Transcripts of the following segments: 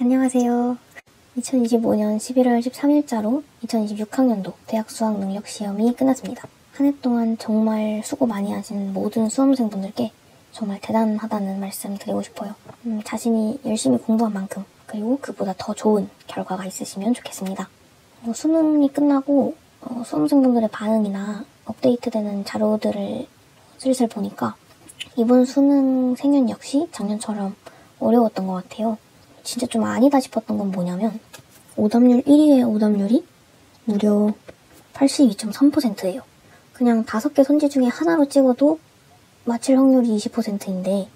안녕하세요. 2025년 11월 13일자로 2026학년도 대학 수학 능력 시험이 끝났습니다. 한 해 동안 정말 수고 많이 하신 모든 수험생분들께 정말 대단하다는 말씀 드리고 싶어요. 자신이 열심히 공부한 만큼 그리고 그보다 더 좋은 결과가 있으시면 좋겠습니다. 수능이 끝나고 수험생분들의 반응이나 업데이트되는 자료들을 슬슬 보니까 이번 수능 생연 역시 작년처럼 어려웠던 것 같아요. 진짜 좀 아니다 싶었던 건 뭐냐면 오답률 1위의 오답률이 무려 82.3%예요. 그냥 5개 선지 중에 하나로 찍어도 맞힐 확률이 20%인데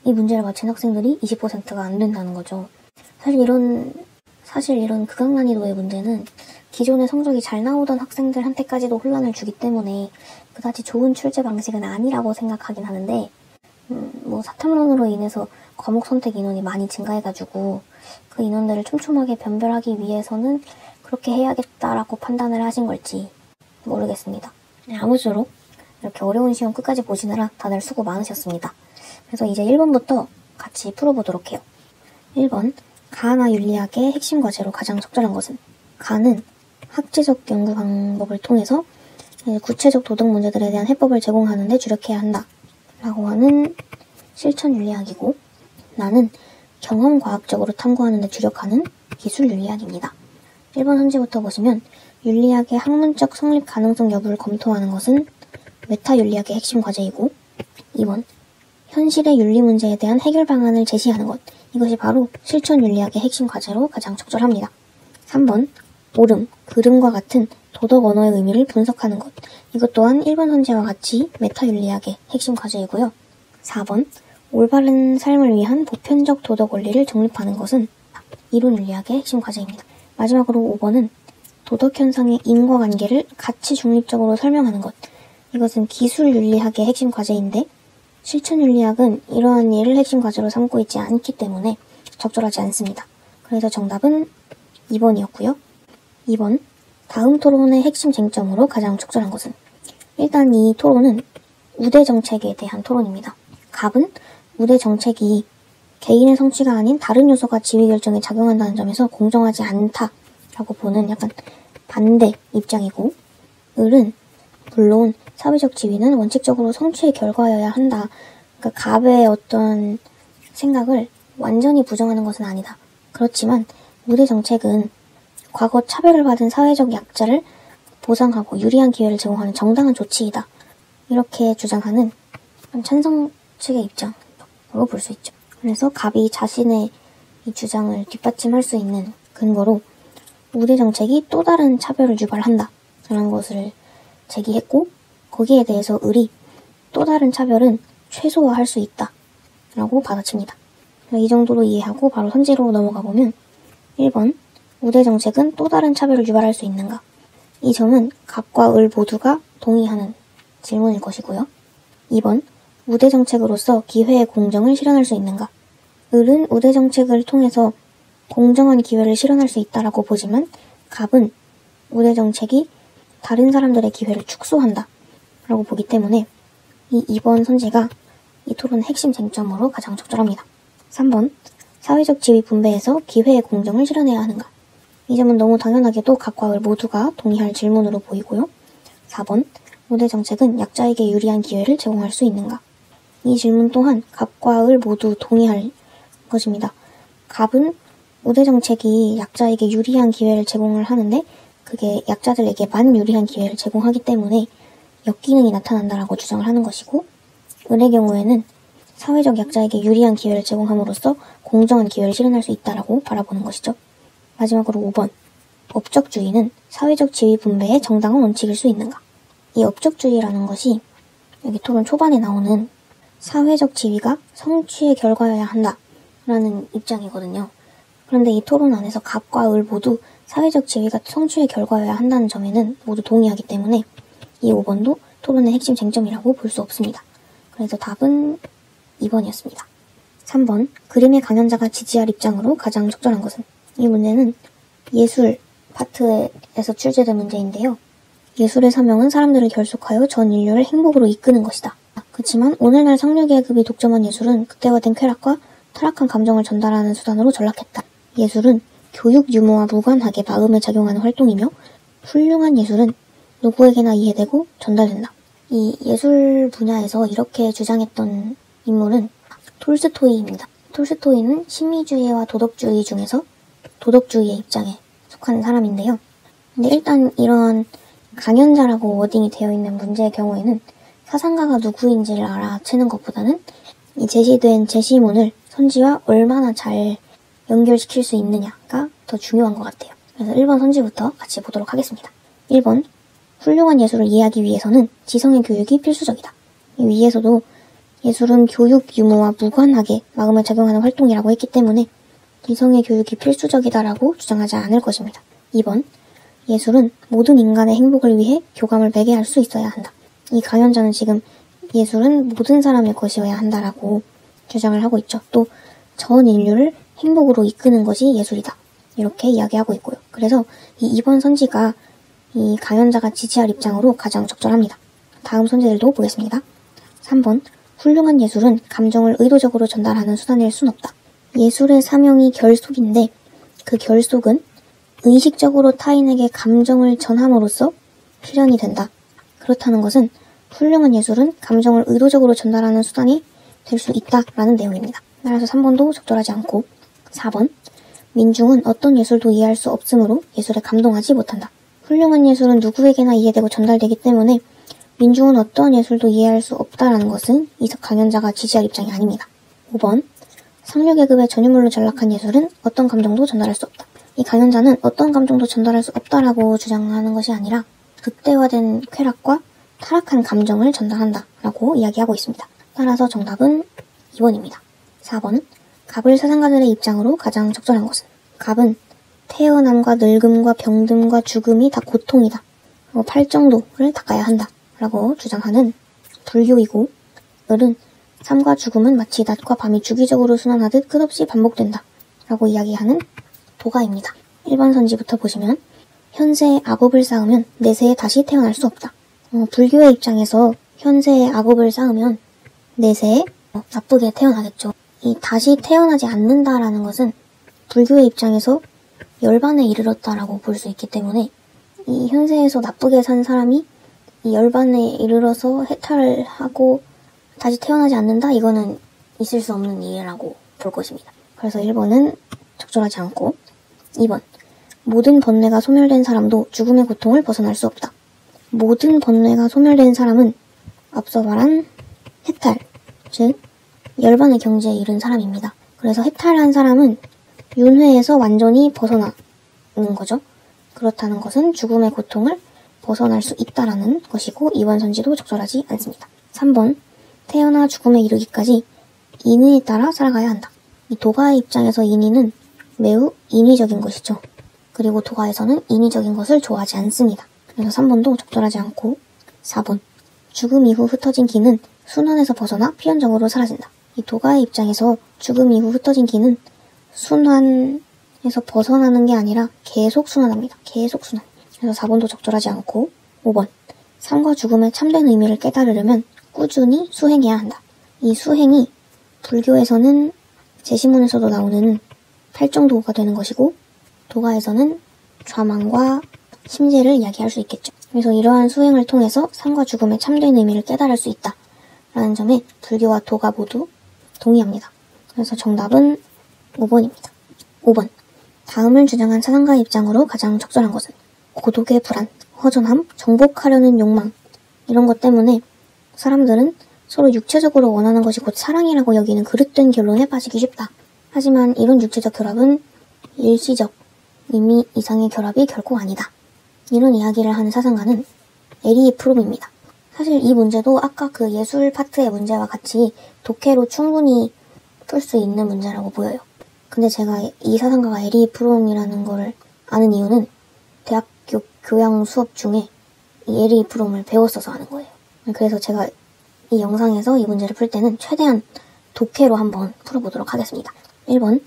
이 문제를 맞힌 학생들이 20%가 안 된다는 거죠. 사실 이런 극악난이도의 문제는 기존에 성적이 잘 나오던 학생들한테까지도 혼란을 주기 때문에 그다지 좋은 출제 방식은 아니라고 생각하긴 하는데 사탐론으로 인해서 과목 선택 인원이 많이 증가해가지고 그 인원들을 촘촘하게 변별하기 위해서는 그렇게 해야겠다라고 판단을 하신 걸지 모르겠습니다. 아무쪼록 이렇게 어려운 시험 끝까지 보시느라 다들 수고 많으셨습니다. 그래서 이제 1번부터 같이 풀어보도록 해요. 1번, 가나 윤리학의 핵심 과제로 가장 적절한 것은? 가는 학제적 연구 방법을 통해서 구체적 도덕 문제들에 대한 해법을 제공하는 데 주력해야 한다 라고 하는 실천 윤리학이고, 나는 경험과학적으로 탐구하는 데 주력하는 기술 윤리학입니다. 1번 선지부터 보시면 윤리학의 학문적 성립 가능성 여부를 검토하는 것은 메타 윤리학의 핵심 과제이고, 2번 현실의 윤리 문제에 대한 해결 방안을 제시하는 것, 이것이 바로 실천 윤리학의 핵심 과제로 가장 적절합니다. 3번 옳음, 그름과 같은 도덕 언어의 의미를 분석하는 것, 이것 또한 1번 선지와 같이 메타 윤리학의 핵심 과제이고요. 4번 올바른 삶을 위한 보편적 도덕 원리를 정립하는 것은 이론 윤리학의 핵심 과제입니다. 마지막으로 5번은 도덕 현상의 인과관계를 가치 중립적으로 설명하는 것, 이것은 기술 윤리학의 핵심 과제인데 실천 윤리학은 이러한 일을 핵심 과제로 삼고 있지 않기 때문에 적절하지 않습니다. 그래서 정답은 2번이었고요. 2번, 다음 토론의 핵심 쟁점으로 가장 적절한 것은? 일단 이 토론은 우대 정책에 대한 토론입니다. 갑은 우대 정책이 개인의 성취가 아닌 다른 요소가 지위 결정에 작용한다는 점에서 공정하지 않다라고 보는 약간 반대 입장이고, 을은 물론 사회적 지위는 원칙적으로 성취의 결과여야 한다. 그러니까 갑의 어떤 생각을 완전히 부정하는 것은 아니다. 그렇지만 우대 정책은 과거 차별을 받은 사회적 약자를 보상하고 유리한 기회를 제공하는 정당한 조치이다. 이렇게 주장하는 찬성 측의 입장으로 볼 수 있죠. 그래서 갑이 자신의 이 주장을 뒷받침할 수 있는 근거로 우대 정책이 또 다른 차별을 유발한다 라는 것을 제기했고, 거기에 대해서 을이 또 다른 차별은 최소화할 수 있다 라고 받아칩니다. 이 정도로 이해하고 바로 선지로 넘어가 보면 1번 우대 정책은 또 다른 차별을 유발할 수 있는가? 이 점은 갑과 을 모두가 동의하는 질문일 것이고요. 2번 우대 정책으로서 기회의 공정을 실현할 수 있는가? 을은 우대 정책을 통해서 공정한 기회를 실현할 수 있다라고 보지만 갑은 우대 정책이 다른 사람들의 기회를 축소한다 라고 보기 때문에 이 2번 선지가 이 토론의 핵심 쟁점으로 가장 적절합니다. 3번 사회적 지위 분배에서 기회의 공정을 실현해야 하는가? 이 점은 너무 당연하게도 갑과 을 모두가 동의할 질문으로 보이고요. 4번 우대 정책은 약자에게 유리한 기회를 제공할 수 있는가? 이 질문 또한 갑과 을 모두 동의할 것입니다. 갑은 우대 정책이 약자에게 유리한 기회를 제공을 하는데 그게 약자들에게만 유리한 기회를 제공하기 때문에 역기능이 나타난다라고 주장을 하는 것이고, 을의 경우에는 사회적 약자에게 유리한 기회를 제공함으로써 공정한 기회를 실현할 수 있다라고 바라보는 것이죠. 마지막으로 5번, 업적주의는 사회적 지위 분배의 정당한 원칙일 수 있는가? 이 업적주의라는 것이 여기 토론 초반에 나오는 사회적 지위가 성취의 결과여야 한다라는 입장이거든요. 그런데 이 토론 안에서 갑과 을 모두 사회적 지위가 성취의 결과여야 한다는 점에는 모두 동의하기 때문에 이 5번도 토론의 핵심 쟁점이라고 볼 수 없습니다. 그래서 답은 2번이었습니다. 3번, 그림의 강연자가 지지할 입장으로 가장 적절한 것은? 이 문제는 예술 파트에서 출제된 문제인데요. 예술의 사명은 사람들을 결속하여 전 인류를 행복으로 이끄는 것이다. 그렇지만 오늘날 상류계급이 독점한 예술은 극대화된 쾌락과 타락한 감정을 전달하는 수단으로 전락했다. 예술은 교육 유무와 무관하게 마음에 작용하는 활동이며 훌륭한 예술은 누구에게나 이해되고 전달된다. 이 예술 분야에서 이렇게 주장했던 인물은 톨스토이입니다. 톨스토이는 신미주의와 도덕주의 중에서 도덕주의의 입장에 속하는 사람인데요. 근데 일단 이런 강연자라고 워딩이 되어 있는 문제의 경우에는 사상가가 누구인지를 알아채는 것보다는 이 제시된 제시문을 선지와 얼마나 잘 연결시킬 수 있느냐가 더 중요한 것 같아요. 그래서 1번 선지부터 같이 보도록 하겠습니다. 1번, 훌륭한 예술을 이해하기 위해서는 지성의 교육이 필수적이다. 이 위에서도 예술은 교육 유무와 무관하게 마음에 작용하는 활동이라고 했기 때문에 지성의 교육이 필수적이다라고 주장하지 않을 것입니다. 2번, 예술은 모든 인간의 행복을 위해 교감을 맺게 할 수 있어야 한다. 이 강연자는 지금 예술은 모든 사람의 것이어야 한다라고 주장을 하고 있죠. 또 전 인류를 행복으로 이끄는 것이 예술이다. 이렇게 이야기하고 있고요. 그래서 이 2번 선지가 이 강연자가 지지할 입장으로 가장 적절합니다. 다음 선지들도 보겠습니다. 3번, 훌륭한 예술은 감정을 의도적으로 전달하는 수단일 순 없다. 예술의 사명이 결속인데 그 결속은 의식적으로 타인에게 감정을 전함으로써 실현이 된다. 그렇다는 것은 훌륭한 예술은 감정을 의도적으로 전달하는 수단이 될 수 있다라는 내용입니다. 따라서 3번도 적절하지 않고 4번, 민중은 어떤 예술도 이해할 수 없으므로 예술에 감동하지 못한다. 훌륭한 예술은 누구에게나 이해되고 전달되기 때문에 민중은 어떤 예술도 이해할 수 없다라는 것은 이 강연자가 지지할 입장이 아닙니다. 5번, 상류계급의 전유물로 전락한 예술은 어떤 감정도 전달할 수 없다. 이 강연자는 어떤 감정도 전달할 수 없다라고 주장하는 것이 아니라 극대화된 쾌락과 타락한 감정을 전달한다라고 이야기하고 있습니다. 따라서 정답은 2번입니다. 4번, 갑을 사상가들의 입장으로 가장 적절한 것은 갑은 태어남과 늙음과 병듦과 죽음이 다 고통이다. 그리고 팔정도를 닦아야 한다. 라고 주장하는 불교이고 을은 삶과 죽음은 마치 낮과 밤이 주기적으로 순환하듯 끝없이 반복된다. 라고 이야기하는 도가입니다. 1번 선지부터 보시면 현세에 악업을 쌓으면 내세에 다시 태어날 수 없다. 불교의 입장에서 현세에 악업을 쌓으면 내세에 나쁘게 태어나겠죠. 이 다시 태어나지 않는다라는 것은 불교의 입장에서 열반에 이르렀다라고 볼 수 있기 때문에 이 현세에서 나쁘게 산 사람이 이 열반에 이르러서 해탈을 하고 다시 태어나지 않는다? 이거는 있을 수 없는 일이라고 볼 것입니다. 그래서 1번은 적절하지 않고 2번, 모든 번뇌가 소멸된 사람도 죽음의 고통을 벗어날 수 없다. 모든 번뇌가 소멸된 사람은 앞서 말한 해탈, 즉 열반의 경지에 이른 사람입니다. 그래서 해탈한 사람은 윤회에서 완전히 벗어나는 거죠. 그렇다는 것은 죽음의 고통을 벗어날 수 있다라는 것이고 2번 선지도 적절하지 않습니다. 3번, 태어나 죽음에 이르기까지 인의에 따라 살아가야 한다. 이 도가의 입장에서 인의는 매우 인위적인 것이죠. 그리고 도가에서는 인위적인 것을 좋아하지 않습니다. 그래서 3번도 적절하지 않고 4번, 죽음 이후 흩어진 기는 순환에서 벗어나 필연적으로 사라진다. 이 도가의 입장에서 죽음 이후 흩어진 기는 순환에서 벗어나는 게 아니라 계속 순환합니다. 계속 순환. 그래서 4번도 적절하지 않고 5번, 삶과 죽음의 참된 의미를 깨달으려면 꾸준히 수행해야 한다. 이 수행이 불교에서는 제시문에서도 나오는 팔정도가 되는 것이고 도가에서는 좌망과 심재를 이야기할 수 있겠죠. 그래서 이러한 수행을 통해서 삶과 죽음의 참된 의미를 깨달을 수 있다라는 점에 불교와 도가 모두 동의합니다. 그래서 정답은 5번입니다. 5번, 다음을 주장한 사상가의 입장으로 가장 적절한 것은 고독의 불안, 허전함, 정복하려는 욕망 이런 것 때문에 사람들은 서로 육체적으로 원하는 것이 곧 사랑이라고 여기는 그릇된 결론에 빠지기 쉽다. 하지만 이런 육체적 결합은 일시적, 의미 이상의 결합이 결코 아니다. 이런 이야기를 하는 사상가는 에리 프롬입니다. 사실 이 문제도 아까 그 예술 파트의 문제와 같이 독해로 충분히 풀 수 있는 문제라고 보여요. 근데 제가 이 사상가가 에리 프롬이라는 거를 아는 이유는 대학교 교양 수업 중에 이 에리 프롬을 배웠어서 아는 거예요. 그래서 제가 이 영상에서 이 문제를 풀 때는 최대한 독해로 한번 풀어보도록 하겠습니다. 1번,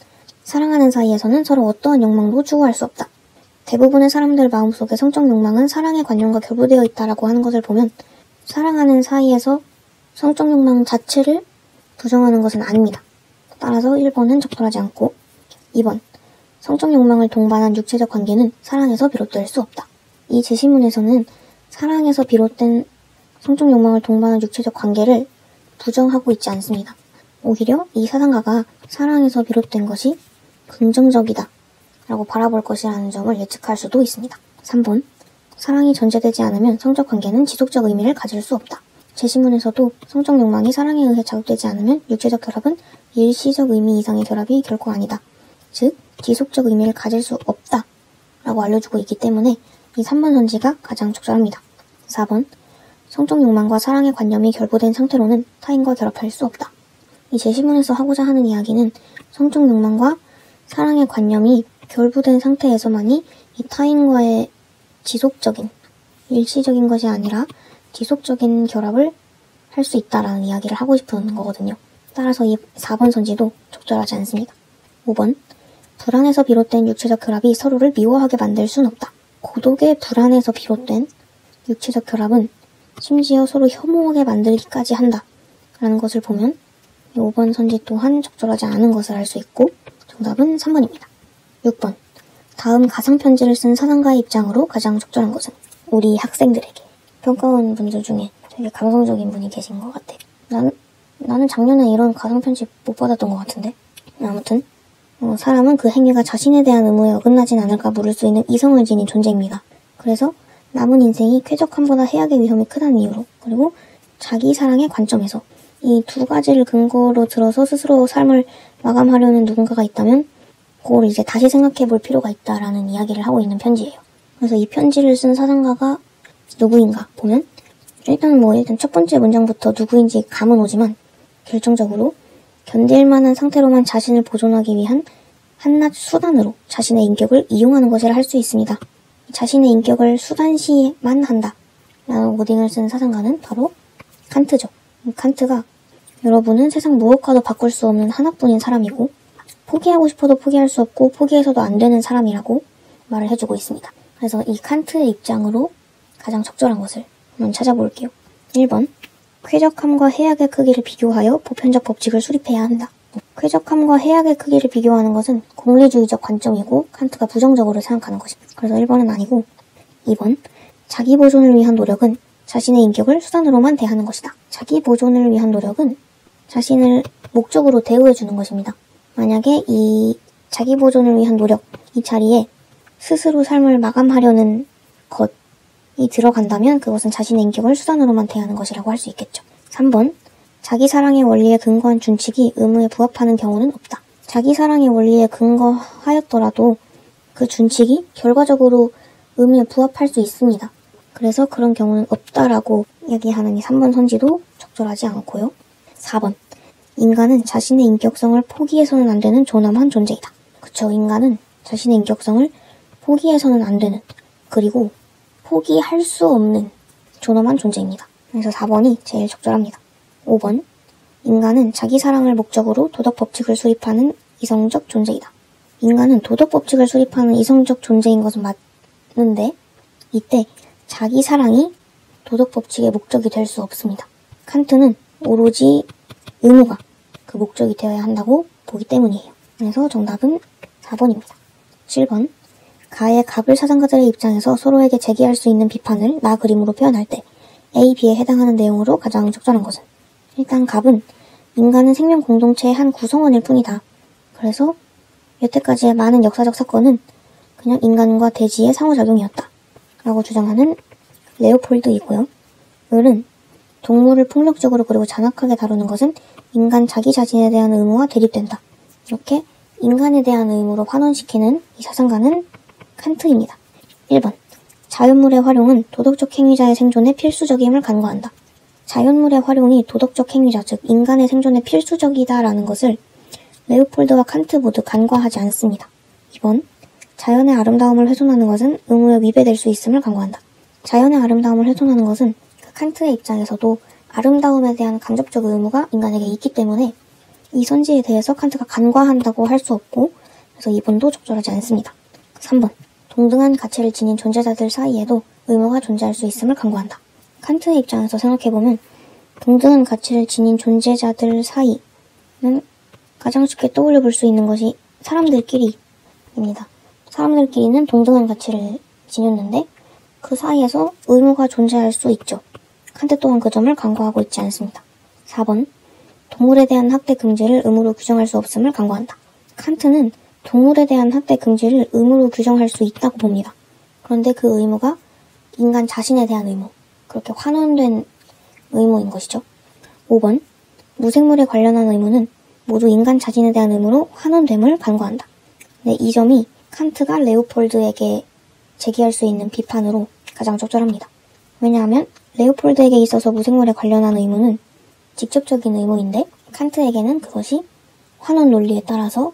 사랑하는 사이에서는 서로 어떠한 욕망도 추구할 수 없다. 대부분의 사람들 마음속에 성적 욕망은 사랑의 관념과 결부되어 있다라고 하는 것을 보면 사랑하는 사이에서 성적 욕망 자체를 부정하는 것은 아닙니다. 따라서 1번은 적절하지 않고 2번, 성적 욕망을 동반한 육체적 관계는 사랑에서 비롯될 수 없다. 이 제시문에서는 사랑에서 비롯된 성적 욕망을 동반한 육체적 관계를 부정하고 있지 않습니다. 오히려 이 사상가가 사랑에서 비롯된 것이 긍정적이다 라고 바라볼 것이라는 점을 예측할 수도 있습니다. 3번. 사랑이 전제되지 않으면 성적 관계는 지속적 의미를 가질 수 없다. 제시문에서도 성적 욕망이 사랑에 의해 자극되지 않으면 육체적 결합은 일시적 의미 이상의 결합이 결코 아니다. 즉, 지속적 의미를 가질 수 없다 라고 알려주고 있기 때문에 이 3번 선지가 가장 적절합니다. 4번. 성적 욕망과 사랑의 관념이 결부된 상태로는 타인과 결합할 수 없다. 이 제시문에서 하고자 하는 이야기는 성적 욕망과 사랑의 관념이 결부된 상태에서만이 이 타인과의 지속적인, 일시적인 것이 아니라 지속적인 결합을 할 수 있다라는 이야기를 하고 싶은 거거든요. 따라서 이 4번 선지도 적절하지 않습니다. 5번. 불안에서 비롯된 육체적 결합이 서로를 미워하게 만들 순 없다. 고독의 불안에서 비롯된 육체적 결합은 심지어 서로 혐오하게 만들기까지 한다 라는 것을 보면 이 5번 선지 또한 적절하지 않은 것을 알 수 있고 정답은 3번입니다. 6번. 다음 가상편지를 쓴 사상가의 입장으로 가장 적절한 것은 우리 학생들에게. 평가원 분들 중에 되게 감성적인 분이 계신 것 같아요. 나는 작년에 이런 가상편지 못 받았던 것 같은데. 아무튼 사람은 그 행위가 자신에 대한 의무에 어긋나진 않을까 물을 수 있는 이성을 지닌 존재입니다. 그래서 남은 인생이 쾌적함보다 해악의 위험이 크다는 이유로, 그리고 자기 사랑의 관점에서 이 두 가지를 근거로 들어서 스스로 삶을 마감하려는 누군가가 있다면 그걸 이제 다시 생각해 볼 필요가 있다라는 이야기를 하고 있는 편지예요. 그래서 이 편지를 쓴 사상가가 누구인가 보면 일단 첫 번째 문장부터 누구인지 감은 오지만 결정적으로 견딜 만한 상태로만 자신을 보존하기 위한 한낱 수단으로 자신의 인격을 이용하는 것이라 할 수 있습니다. 자신의 인격을 수단시만 한다 라는 워딩을 쓴 사상가는 바로 칸트죠. 칸트가 여러분은 세상 무엇과도 바꿀 수 없는 하나뿐인 사람이고 포기하고 싶어도 포기할 수 없고 포기해서도 안 되는 사람이라고 말을 해주고 있습니다. 그래서 이 칸트의 입장으로 가장 적절한 것을 한번 찾아볼게요. 1번. 쾌적함과 해악의 크기를 비교하여 보편적 법칙을 수립해야 한다. 쾌적함과 해악의 크기를 비교하는 것은功利주의적 관점이고 칸트가 부정적으로 생각하는 것입니다. 그래서 1번은 아니고 2번. 자기 보존을 위한 노력은 자신의 인격을 수단으로만 대하는 것이다. 자기 보존을 위한 노력은 자신을 목적으로 대우해주는 것입니다. 만약에 이 자기 보존을 위한 노력, 이 자리에 스스로 삶을 마감하려는 것이 들어간다면 그것은 자신의 인격을 수단으로만 대하는 것이라고 할 수 있겠죠. 3번. 자기 사랑의 원리에 근거한 준칙이 의무에 부합하는 경우는 없다. 자기 사랑의 원리에 근거하였더라도 그 준칙이 결과적으로 의무에 부합할 수 있습니다. 그래서 그런 경우는 없다라고 이야기하는 이 3번 선지도 적절하지 않고요. 4번. 인간은 자신의 인격성을 포기해서는 안 되는 존엄한 존재이다. 그쵸, 인간은 자신의 인격성을 포기해서는 안 되는, 그리고 포기할 수 없는 존엄한 존재입니다. 그래서 4번이 제일 적절합니다. 5번. 인간은 자기 사랑을 목적으로 도덕 법칙을 수립하는 이성적 존재이다. 인간은 도덕 법칙을 수립하는 이성적 존재인 것은 맞는데 이때 자기 사랑이 도덕 법칙의 목적이 될 수 없습니다. 칸트는 오로지 의무가 그 목적이 되어야 한다고 보기 때문이에요. 그래서 정답은 4번입니다. 7번. 가의 갑을 사상가들의 입장에서 서로에게 제기할 수 있는 비판을 나 그림으로 표현할 때 A, B에 해당하는 내용으로 가장 적절한 것은? 일단 갑은 인간은 생명 공동체의 한 구성원일 뿐이다. 그래서 여태까지의 많은 역사적 사건은 그냥 인간과 대지의 상호작용이었다 라고 주장하는 레오폴드이고요. 을은 동물을 폭력적으로 그리고 잔악하게 다루는 것은 인간 자기 자신에 대한 의무와 대립된다. 이렇게 인간에 대한 의무로 환원시키는 이 사상가는 칸트입니다. 1번. 자연물의 활용은 도덕적 행위자의 생존에 필수적임을 간과한다. 자연물의 활용이 도덕적 행위자, 즉 인간의 생존에 필수적이다라는 것을 레오폴드와 칸트 모두 간과하지 않습니다. 2번. 자연의 아름다움을 훼손하는 것은 의무에 위배될 수 있음을 간과한다. 자연의 아름다움을 훼손하는 것은 칸트의 입장에서도 아름다움에 대한 간접적 의무가 인간에게 있기 때문에 이 선지에 대해서 칸트가 간과한다고 할 수 없고, 그래서 2번도 적절하지 않습니다. 3번. 동등한 가치를 지닌 존재자들 사이에도 의무가 존재할 수 있음을 간과한다. 칸트의 입장에서 생각해보면 동등한 가치를 지닌 존재자들 사이는 가장 쉽게 떠올려 볼 수 있는 것이 사람들끼리 입니다. 사람들끼리는 동등한 가치를 지녔는데 그 사이에서 의무가 존재할 수 있죠. 칸트 또한 그 점을 간과하고 있지 않습니다. 4번. 동물에 대한 학대 금지를 의무로 규정할 수 없음을 간과한다. 칸트는 동물에 대한 학대 금지를 의무로 규정할 수 있다고 봅니다. 그런데 그 의무가 인간 자신에 대한 의무, 그렇게 환원된 의무인 것이죠. 5번. 무생물에 관련한 의무는 모두 인간 자신에 대한 의무로 환원됨을 간과한다. 네, 이 점이 칸트가 레오폴드에게 제기할 수 있는 비판으로 가장 적절합니다. 왜냐하면 레오폴드에게 있어서 무생물에 관련한 의무는 직접적인 의무인데 칸트에게는 그것이 환원 논리에 따라서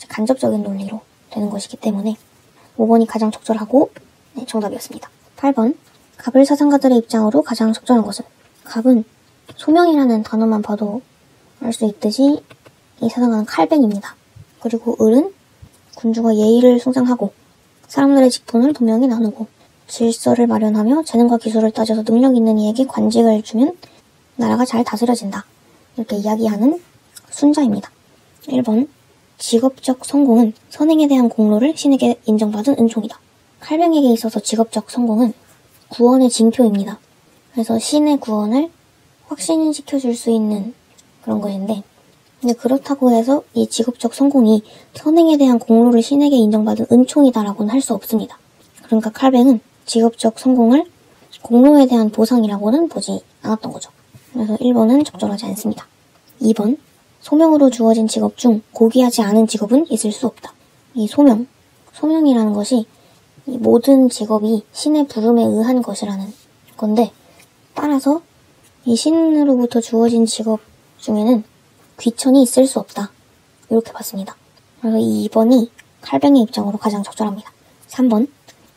간접적인 논리로 되는 것이기 때문에 5번이 가장 적절하고 정답이었습니다. 8번. 갑을 사상가들의 입장으로 가장 적절한 것은? 갑은 소명이라는 단어만 봐도 알 수 있듯이 이 사상가는 칼뱅입니다. 그리고 을은 군주가 예의를 숭상하고 사람들의 직분을 분명히 나누고 질서를 마련하며 재능과 기술을 따져서 능력 있는 이에게 관직을 주면 나라가 잘 다스려진다. 이렇게 이야기하는 순자입니다. 1번. 직업적 성공은 선행에 대한 공로를 신에게 인정받은 은총이다. 칼뱅에게 있어서 직업적 성공은 구원의 징표입니다. 그래서 신의 구원을 확신시켜줄 수 있는 그런 것인데, 근데 그렇다고 해서 이 직업적 성공이 선행에 대한 공로를 신에게 인정받은 은총이다라고는 할 수 없습니다. 그러니까 칼뱅은 직업적 성공을 공로에 대한 보상이라고는 보지 않았던 거죠. 그래서 1번은 적절하지 않습니다. 2번. 소명으로 주어진 직업 중 고귀하지 않은 직업은 있을 수 없다. 이 소명이라는 것이 이 모든 직업이 신의 부름에 의한 것이라는 건데, 따라서 이 신으로부터 주어진 직업 중에는 귀천이 있을 수 없다. 이렇게 봤습니다. 그래서 이 2번이 칼뱅의 입장으로 가장 적절합니다. 3번.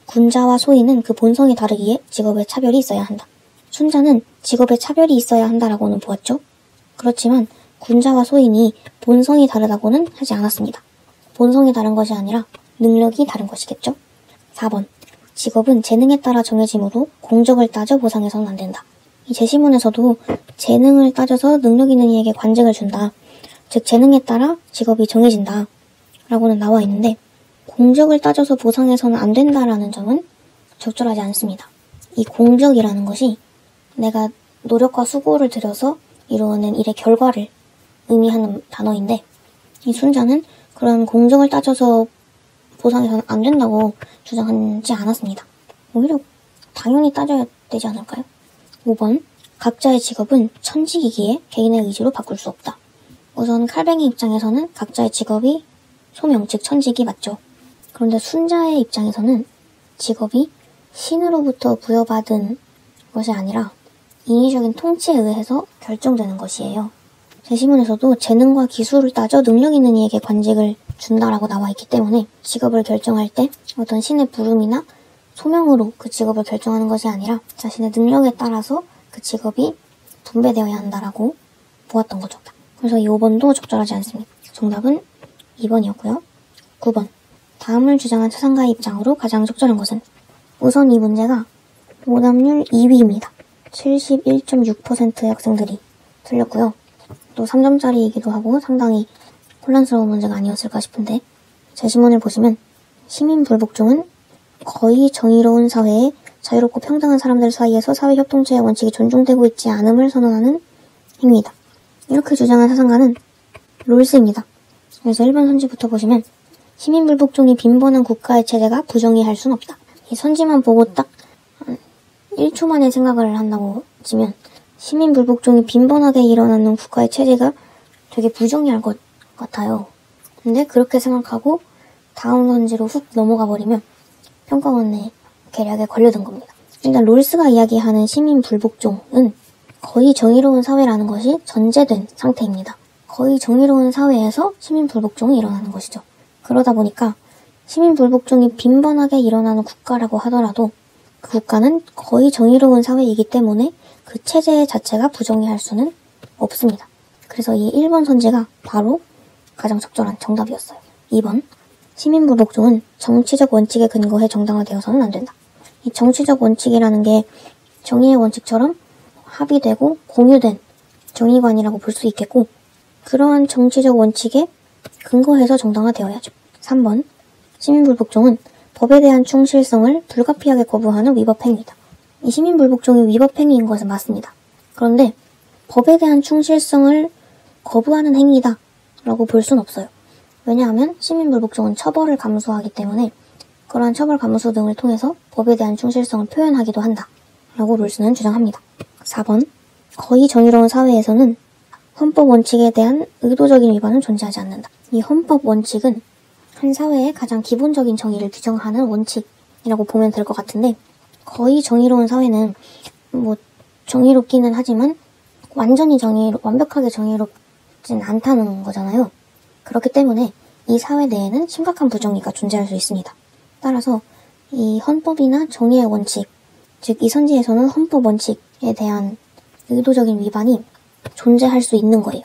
군자와 소인은 그 본성이 다르기에 직업에 차별이 있어야 한다. 순자는 직업에 차별이 있어야 한다라고는 보았죠. 그렇지만 군자와 소인이 본성이 다르다고는 하지 않았습니다. 본성이 다른 것이 아니라 능력이 다른 것이겠죠. 4번. 직업은 재능에 따라 정해지므로 공적을 따져 보상해서는 안 된다. 이 제시문에서도 재능을 따져서 능력 있는 이에게 관직을 준다. 즉 재능에 따라 직업이 정해진다. 라고는 나와 있는데 공적을 따져서 보상해서는 안 된다라는 점은 적절하지 않습니다. 이 공적이라는 것이 내가 노력과 수고를 들여서 이루어낸 일의 결과를 의미하는 단어인데 이 순자는 그런 공적을 따져서 보상해서는 안 된다고 주장하지 않았습니다. 오히려 당연히 따져야 되지 않을까요? 5번. 각자의 직업은 천직이기에 개인의 의지로 바꿀 수 없다. 우선 칼뱅의 입장에서는 각자의 직업이 소명, 즉 천직이 맞죠. 그런데 순자의 입장에서는 직업이 신으로부터 부여받은 것이 아니라 인위적인 통치에 의해서 결정되는 것이에요. 제시문에서도 재능과 기술을 따져 능력 있는 이에게 관직을 준다라고 나와 있기 때문에 직업을 결정할 때 어떤 신의 부름이나 소명으로 그 직업을 결정하는 것이 아니라 자신의 능력에 따라서 그 직업이 분배되어야 한다라고 보았던 거죠. 그래서 이 5번도 적절하지 않습니다. 정답은 2번이었고요. 9번. 다음을 주장한 사상가의 입장으로 가장 적절한 것은? 우선 이 문제가 오답률 2위입니다. 71.6%의 학생들이 틀렸고요. 또 3점짜리이기도 하고 상당히 혼란스러운 문제가 아니었을까 싶은데 제시문을 보시면 시민 불복종은 거의 정의로운 사회에 자유롭고 평등한 사람들 사이에서 사회협동체의 원칙이 존중되고 있지 않음을 선언하는 행위이다. 이렇게 주장한 사상가는 롤스입니다. 그래서 1번 선지부터 보시면 시민 불복종이 빈번한 국가의 체제가 부정의할 순 없다. 이 선지만 보고 딱 1초 만에 생각을 한다고 치면 시민 불복종이 빈번하게 일어나는 국가의 체제가 되게 부정의할 것 같아요. 근데 그렇게 생각하고 다음 선지로 훅 넘어가 버리면 평가원의 계략에 걸려든 겁니다. 일단 롤스가 이야기하는 시민 불복종은 거의 정의로운 사회라는 것이 전제된 상태입니다. 거의 정의로운 사회에서 시민 불복종이 일어나는 것이죠. 그러다 보니까 시민 불복종이 빈번하게 일어나는 국가라고 하더라도 그 국가는 거의 정의로운 사회이기 때문에 그 체제 자체가 부정의할 수는 없습니다. 그래서 이 1번 선지가 바로 가장 적절한 정답이었어요. 2번. 시민 불복종은 정치적 원칙에 근거해 정당화되어서는 안 된다. 이 정치적 원칙이라는 게 정의의 원칙처럼 합의되고 공유된 정의관이라고 볼 수 있겠고 그러한 정치적 원칙에 근거해서 정당화되어야죠. 3번. 시민불복종은 법에 대한 충실성을 불가피하게 거부하는 위법행위이다. 이 시민불복종이 위법행위인 것은 맞습니다. 그런데 법에 대한 충실성을 거부하는 행위다 라고 볼 수는 없어요. 왜냐하면 시민불복종은 처벌을 감수하기 때문에 그러한 처벌 감수 등을 통해서 법에 대한 충실성을 표현하기도 한다 라고 롤스는 주장합니다. 4번, 거의 정의로운 사회에서는 헌법 원칙에 대한 의도적인 위반은 존재하지 않는다. 이 헌법 원칙은 한 사회의 가장 기본적인 정의를 규정하는 원칙이라고 보면 될 것 같은데, 거의 정의로운 사회는 정의롭기는 하지만 완전히 완벽하게 정의롭진 않다는 거잖아요. 그렇기 때문에 이 사회 내에는 심각한 부정의가 존재할 수 있습니다. 따라서 이 헌법이나 정의의 원칙, 즉 이 선지에서는 헌법 원칙에 대한 의도적인 위반이 존재할 수 있는 거예요.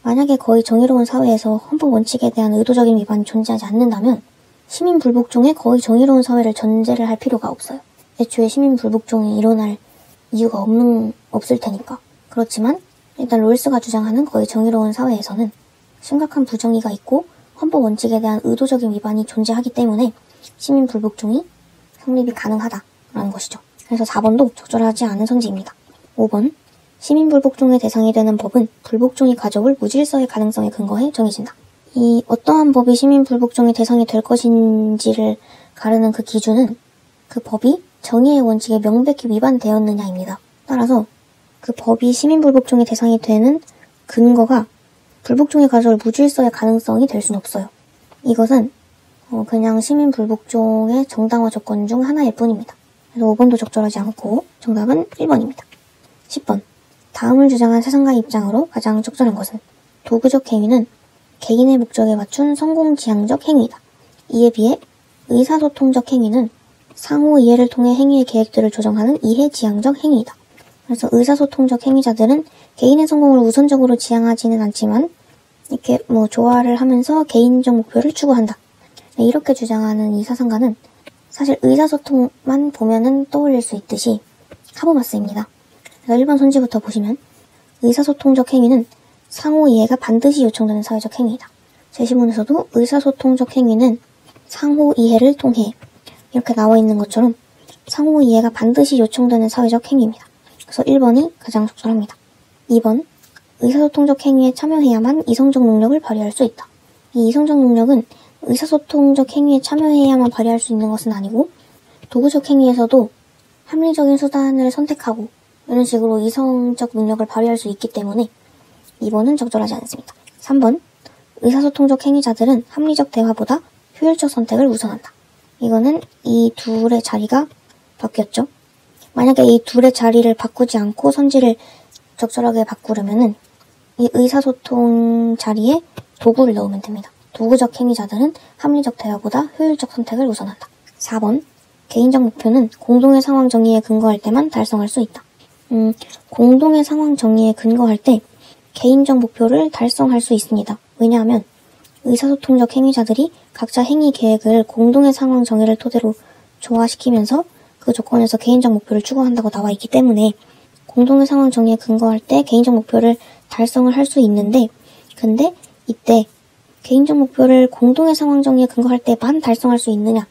만약에 거의 정의로운 사회에서 헌법 원칙에 대한 의도적인 위반이 존재하지 않는다면 시민불복종에 거의 정의로운 사회를 전제를 할 필요가 없어요. 애초에 시민불복종이 일어날 이유가 없을 테니까. 그렇지만 일단 롤스가 주장하는 거의 정의로운 사회에서는 심각한 부정의가 있고 헌법 원칙에 대한 의도적인 위반이 존재하기 때문에 시민불복종이 성립이 가능하다라는 것이죠. 그래서 4번도 적절하지 않은 선지입니다. 5번, 시민불복종의 대상이 되는 법은 불복종이 가져올 무질서의 가능성에 근거해 정해진다. 이 어떠한 법이 시민불복종의 대상이 될 것인지를 가르는 그 기준은 그 법이 정의의 원칙에 명백히 위반되었느냐입니다. 따라서 그 법이 시민불복종의 대상이 되는 근거가 불복종이 가져올 무질서의 가능성이 될 수는 없어요. 이것은 그냥 시민불복종의 정당화 조건 중 하나일 뿐입니다. 그래서 5번도 적절하지 않고 정답은 1번입니다. 10번, 다음을 주장한 사상가의 입장으로 가장 적절한 것은 도구적 행위는 개인의 목적에 맞춘 성공지향적 행위이다. 이에 비해 의사소통적 행위는 상호 이해를 통해 행위의 계획들을 조정하는 이해지향적 행위이다. 그래서 의사소통적 행위자들은 개인의 성공을 우선적으로 지향하지는 않지만 이렇게 조화를 하면서 개인적 목표를 추구한다. 이렇게 주장하는 이 사상가는 사실 의사소통만 보면은 떠올릴 수 있듯이 하버마스입니다. 1번 선지부터 보시면 의사소통적 행위는 상호 이해가 반드시 요청되는 사회적 행위이다. 제시문에서도 의사소통적 행위는 상호 이해를 통해 이렇게 나와 있는 것처럼 상호 이해가 반드시 요청되는 사회적 행위입니다. 그래서 1번이 가장 적절합니다. 2번, 의사소통적 행위에 참여해야만 이성적 능력을 발휘할 수 있다. 이 이성적 능력은 의사소통적 행위에 참여해야만 발휘할 수 있는 것은 아니고 도구적 행위에서도 합리적인 수단을 선택하고 이런 식으로 이성적 능력을 발휘할 수 있기 때문에 2번은 적절하지 않습니다. 3번, 의사소통적 행위자들은 합리적 대화보다 효율적 선택을 우선한다. 이거는 이 둘의 자리가 바뀌었죠. 만약에 이 둘의 자리를 바꾸지 않고 선지를 적절하게 바꾸려면은 이 의사소통 자리에 도구를 넣으면 됩니다. 도구적 행위자들은 합리적 대화보다 효율적 선택을 우선한다. 4번, 개인적 목표는 공동의 상황 정의에 근거할 때만 달성할 수 있다. 공동의 상황 정의에 근거할 때 개인적 목표를 달성할 수 있습니다. 왜냐하면 의사소통적 행위자들이 각자 행위 계획을 공동의 상황 정의를 토대로 조화시키면서 그 조건에서 개인적 목표를 추구한다고 나와 있기 때문에 공동의 상황 정의에 근거할 때 개인적 목표를 달성을 할 수 있는데, 근데 이때 개인적 목표를 공동의 상황 정의에 근거할 때만 달성할 수 있느냐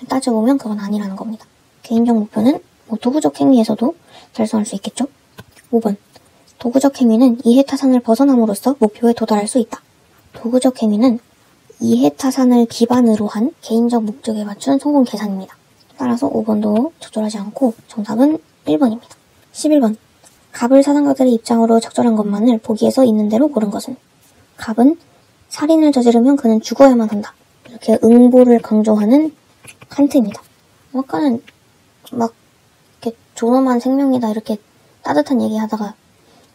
따져보면 그건 아니라는 겁니다. 개인적 목표는 도구적 행위에서도 달성할 수 있겠죠. 5번, 도구적 행위는 이해타산을 벗어남으로써 목표에 도달할 수 있다. 도구적 행위는 이해타산을 기반으로 한 개인적 목적에 맞춘 성공 계산입니다. 따라서 5번도 적절하지 않고 정답은 1번입니다. 11번, 갑을 사상가들의 입장으로 적절한 것만을 보기에서 있는 대로 고른 것은 갑은 살인을 저지르면 그는 죽어야만 한다. 이렇게 응보를 강조하는 칸트입니다. 아까는 막 이렇게 존엄한 생명이다 이렇게 따뜻한 얘기하다가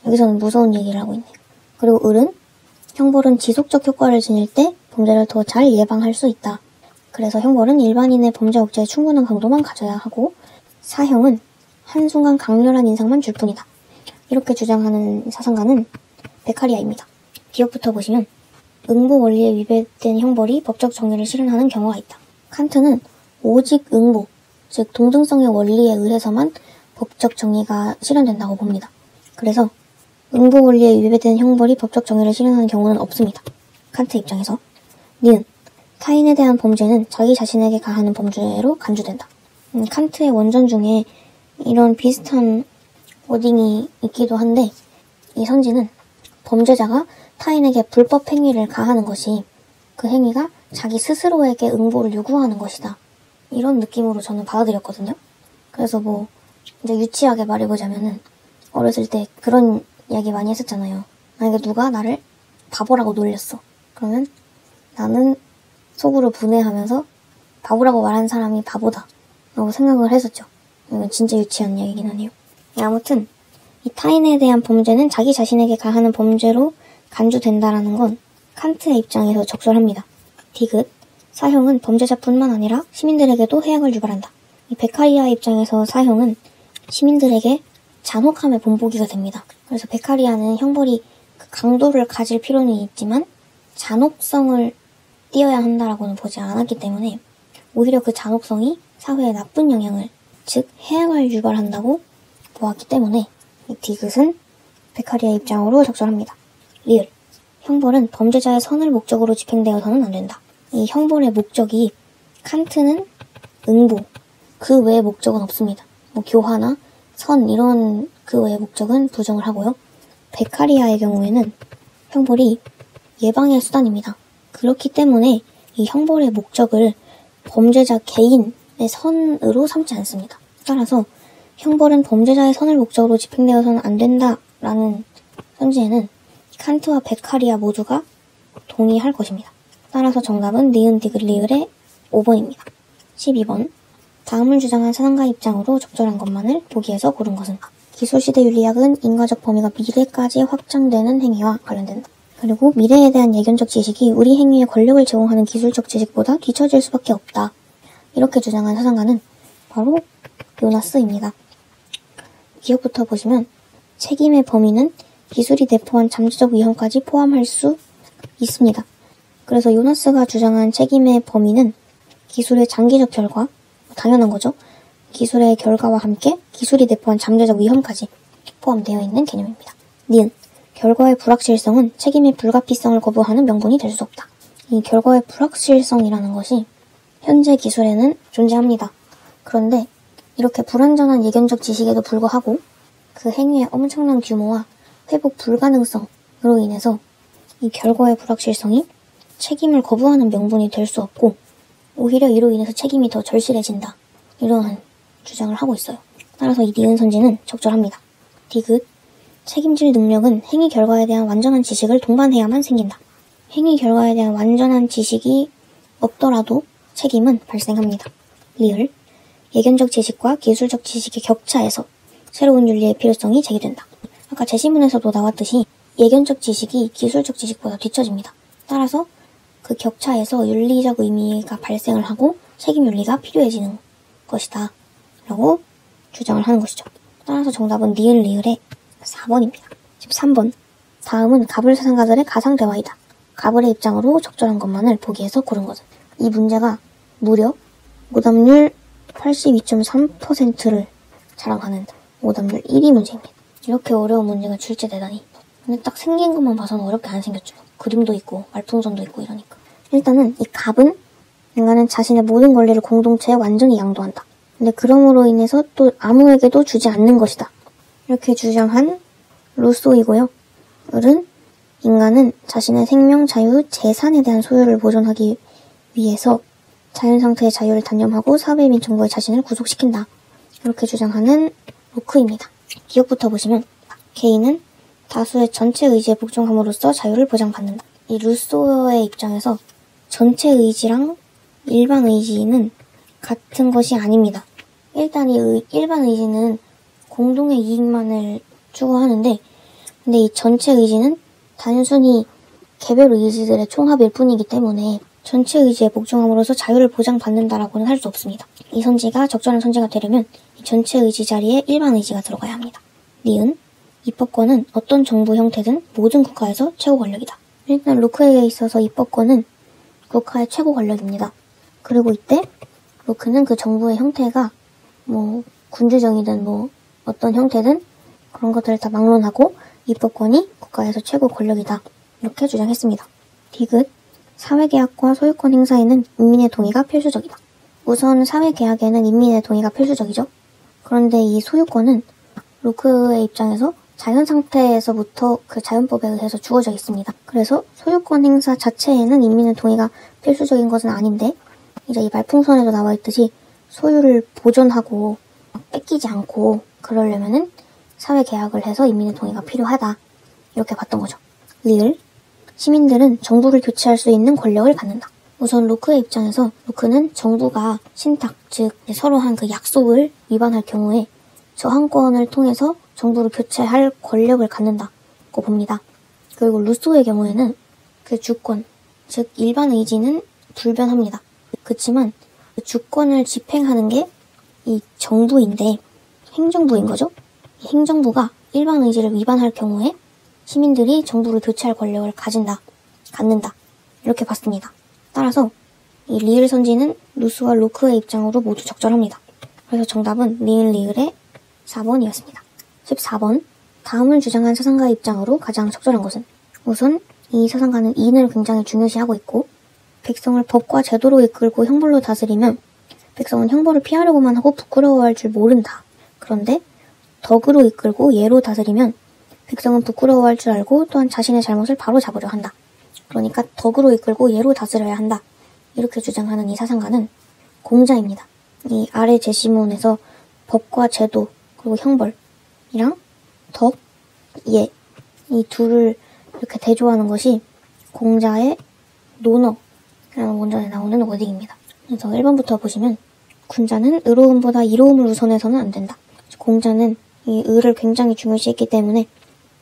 여기서는 무서운 얘기를 하고 있네요. 그리고 을은 형벌은 지속적 효과를 지닐 때 범죄를 더 잘 예방할 수 있다. 그래서 형벌은 일반인의 범죄 억제에 충분한 강도만 가져야 하고 사형은 한순간 강렬한 인상만 줄 뿐이다. 이렇게 주장하는 사상가는 베카리아입니다. 기억부터 보시면 응보 원리에 위배된 형벌이 법적 정의를 실현하는 경우가 있다. 칸트는 오직 응보, 즉 동등성의 원리에 의해서만 법적 정의가 실현된다고 봅니다. 그래서 응보 원리에 위배된 형벌이 법적 정의를 실현하는 경우는 없습니다. 칸트 입장에서. 니은, 타인에 대한 범죄는 자기 자신에게 가하는 범죄로 간주된다. 칸트의 원전 중에 이런 비슷한 워딩이 있기도 한데, 이 선지는 범죄자가 타인에게 불법 행위를 가하는 것이 그 행위가 자기 스스로에게 응보를 요구하는 것이다. 이런 느낌으로 저는 받아들였거든요. 그래서 이제 유치하게 말해보자면은 어렸을 때 그런 이야기 많이 했었잖아요. 만약에 누가 나를 바보라고 놀렸어. 그러면 나는 속으로 분해하면서 바보라고 말한 사람이 바보다 라고 생각을 했었죠. 이건 진짜 유치한 이야기긴 하네요. 아무튼 이 타인에 대한 범죄는 자기 자신에게 가하는 범죄로 간주된다라는 건 칸트의 입장에서 적절합니다. 디귿, 사형은 범죄자뿐만 아니라 시민들에게도 해악을 유발한다. 이 베카리아의 입장에서 사형은 시민들에게 잔혹함의 본보기가 됩니다. 그래서 베카리아는 형벌이 그 강도를 가질 필요는 있지만 잔혹성을 띄어야 한다라고는 보지 않았기 때문에 오히려 그 잔혹성이 사회에 나쁜 영향을, 즉 해악을 유발한다고 보았기 때문에 이 디귿은 베카리아의 입장으로 적절합니다. 리을, 형벌은 범죄자의 선을 목적으로 집행되어서는 안 된다. 이 형벌의 목적이 칸트는 응보, 그 외의 목적은 없습니다. 교화나 선 이런 그 외의 목적은 부정을 하고요. 베카리아의 경우에는 형벌이 예방의 수단입니다. 그렇기 때문에 이 형벌의 목적을 범죄자 개인의 선으로 삼지 않습니다. 따라서 형벌은 범죄자의 선을 목적으로 집행되어서는 안 된다라는 선지에는 칸트와 베카리아 모두가 동의할 것입니다. 따라서 정답은 니은 디귿 리을의 5번입니다. 12번. 다음을 주장한 사상가 입장으로 적절한 것만을 보기에서 고른 것은? 기술시대 윤리학은 인과적 범위가 미래까지 확장되는 행위와 관련된다. 그리고 미래에 대한 예견적 지식이 우리 행위에 권력을 제공하는 기술적 지식보다 뒤처질 수밖에 없다. 이렇게 주장한 사상가는 바로 요나스입니다. 기억부터 보시면 책임의 범위는 기술이 내포한 잠재적 위험까지 포함할 수 있습니다. 그래서 요나스가 주장한 책임의 범위는 기술의 장기적 결과, 당연한 거죠. 기술의 결과와 함께 기술이 내포한 잠재적 위험까지 포함되어 있는 개념입니다. 니은, 결과의 불확실성은 책임의 불가피성을 거부하는 명분이 될 수 없다. 이 결과의 불확실성이라는 것이 현재 기술에는 존재합니다. 그런데 이렇게 불완전한 예견적 지식에도 불구하고 그 행위의 엄청난 규모와 회복 불가능성으로 인해서 이 결과의 불확실성이 책임을 거부하는 명분이 될 수 없고 오히려 이로 인해서 책임이 더 절실해진다. 이러한 주장을 하고 있어요. 따라서 이 니은 선지는 적절합니다. 디귿, 책임질 능력은 행위 결과에 대한 완전한 지식을 동반해야만 생긴다. 행위 결과에 대한 완전한 지식이 없더라도 책임은 발생합니다. 리을, 예견적 지식과 기술적 지식의 격차에서 새로운 윤리의 필요성이 제기된다. 아까 제시문에서도 나왔듯이 예견적 지식이 기술적 지식보다 뒤처집니다. 따라서 그 격차에서 윤리적 의미가 발생을 하고 책임 윤리가 필요해지는 것이다 라고 주장을 하는 것이죠. 따라서 정답은 니은 리을의 4번입니다. 13번. 다음은 가불 사상가들의 가상대화이다. 가불의 입장으로 적절한 것만을 보기에서 고른 것은? 이 문제가 무려 오답률 82.3%를 자랑하는 오답률 1위 문제입니다. 이렇게 어려운 문제가 출제되다니. 근데 딱 생긴 것만 봐서는 어렵게 안 생겼죠. 그림도 있고 말풍선도 있고 이러니까. 일단은 이 갑은 인간은 자신의 모든 권리를 공동체에 완전히 양도한다. 근데 그럼으로 인해서 또 아무에게도 주지 않는 것이다. 이렇게 주장한 루소이고요. 을은 인간은 자신의 생명, 자유, 재산에 대한 소유를 보존하기 위해서 자연상태의 자유를 단념하고 사회 및 정부의 자신을 구속시킨다. 이렇게 주장하는 로크입니다. 기억부터 보시면 개인은 다수의 전체 의지에 복종함으로써 자유를 보장받는다. 이 루소의 입장에서 전체 의지랑 일반 의지는 같은 것이 아닙니다. 일단 이 일반 의지는 공동의 이익만을 추구하는데 근데 이 전체 의지는 단순히 개별 의지들의 총합일 뿐이기 때문에 전체 의지에 복종함으로써 자유를 보장받는다라고는 할 수 없습니다. 이 선지가 적절한 선지가 되려면 이 전체 의지 자리에 일반 의지가 들어가야 합니다. 니은, 입법권은 어떤 정부 형태든 모든 국가에서 최고 권력이다. 일단 로크에게 있어서 입법권은 국가의 최고 권력입니다. 그리고 이때 로크는 그 정부의 형태가 군주정이든 어떤 형태든 그런 것들을 다 막론하고 입법권이 국가에서 최고 권력이다. 이렇게 주장했습니다. 디귿, 사회계약과 소유권 행사에는 인민의 동의가 필수적이다. 우선 사회계약에는 인민의 동의가 필수적이죠. 그런데 이 소유권은 로크의 입장에서 자연 상태에서부터 그 자연법에 의해서 주어져 있습니다. 그래서 소유권 행사 자체에는 인민의 동의가 필수적인 것은 아닌데, 이제 이 말풍선에도 나와 있듯이 소유를 보존하고 뺏기지 않고 그러려면은 사회계약을 해서 인민의 동의가 필요하다. 이렇게 봤던 거죠. 리을, 시민들은 정부를 교체할 수 있는 권력을 갖는다. 우선 로크의 입장에서 로크는 정부가 신탁, 즉 서로 한 그 약속을 위반할 경우에 저항권을 통해서 정부를 교체할 권력을 갖는다고 봅니다. 그리고 루소의 경우에는 그 주권, 즉 일반 의지는 불변합니다. 그치만 그 주권을 집행하는 게 이 정부인데 행정부인 거죠. 이 행정부가 일반 의지를 위반할 경우에 시민들이 정부를 교체할 권력을 갖는다. 이렇게 봤습니다. 따라서 이 리을 선지는 루스와 로크의 입장으로 모두 적절합니다. 그래서 정답은 리을의 4번이었습니다. 14번. 다음을 주장한 사상가의 입장으로 가장 적절한 것은? 우선 이 사상가는 인을 굉장히 중요시하고 있고, 백성을 법과 제도로 이끌고 형벌로 다스리면 백성은 형벌을 피하려고만 하고 부끄러워할 줄 모른다. 그런데 덕으로 이끌고 예로 다스리면 백성은 부끄러워할 줄 알고 또한 자신의 잘못을 바로잡으려 한다. 그러니까 덕으로 이끌고 예로 다스려야 한다. 이렇게 주장하는 이 사상가는 공자입니다. 이 아래 제시문에서 법과 제도 그리고 형벌이랑 덕, 예, 이 둘을 이렇게 대조하는 것이 공자의 논어라는 원전에 나오는 워딩입니다. 그래서 1번부터 보시면 군자는 의로움보다 이로움을 우선해서는 안 된다. 공자는 이 의를 굉장히 중요시했기 때문에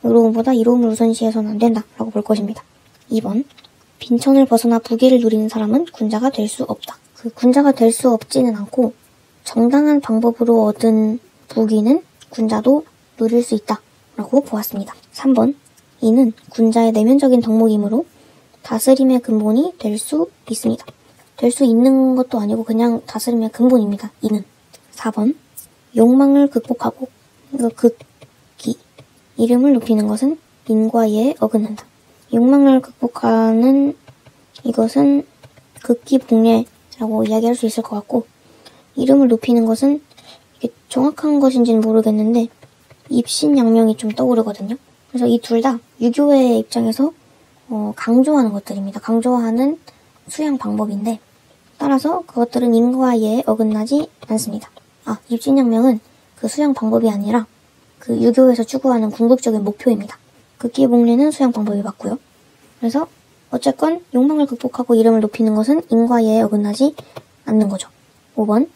의로움보다 이로움을 우선시해서는 안 된다 라고 볼 것입니다. 2번. 빈천을 벗어나 부귀를 누리는 사람은 군자가 될 수 없다. 그 군자가 될 수 없지는 않고 정당한 방법으로 얻은 부귀는 군자도 누릴 수 있다 라고 보았습니다. 3번. 이는 군자의 내면적인 덕목이므로 다스림의 근본이 될 수 있습니다. 될 수 있는 것도 아니고 그냥 다스림의 근본입니다. 이는. 4번. 욕망을 극복하고 극기, 이름을 높이는 것은 인과 예에 어긋난다. 욕망을 극복하는 이것은 극기복례라고 이야기할 수 있을 것 같고, 이름을 높이는 것은 이게 정확한 것인지는 모르겠는데 입신양명이 좀 떠오르거든요. 그래서 이 둘 다 유교의 입장에서 강조하는 것들입니다. 강조하는 수양 방법인데, 따라서 그것들은 인과 예에 어긋나지 않습니다. 입신양명은 그 수양 방법이 아니라 그 유교에서 추구하는 궁극적인 목표입니다. 극기복례는 수양 방법이 맞고요. 그래서 어쨌건 욕망을 극복하고 이름을 높이는 것은 인과 예에 어긋나지 않는 거죠. 5번.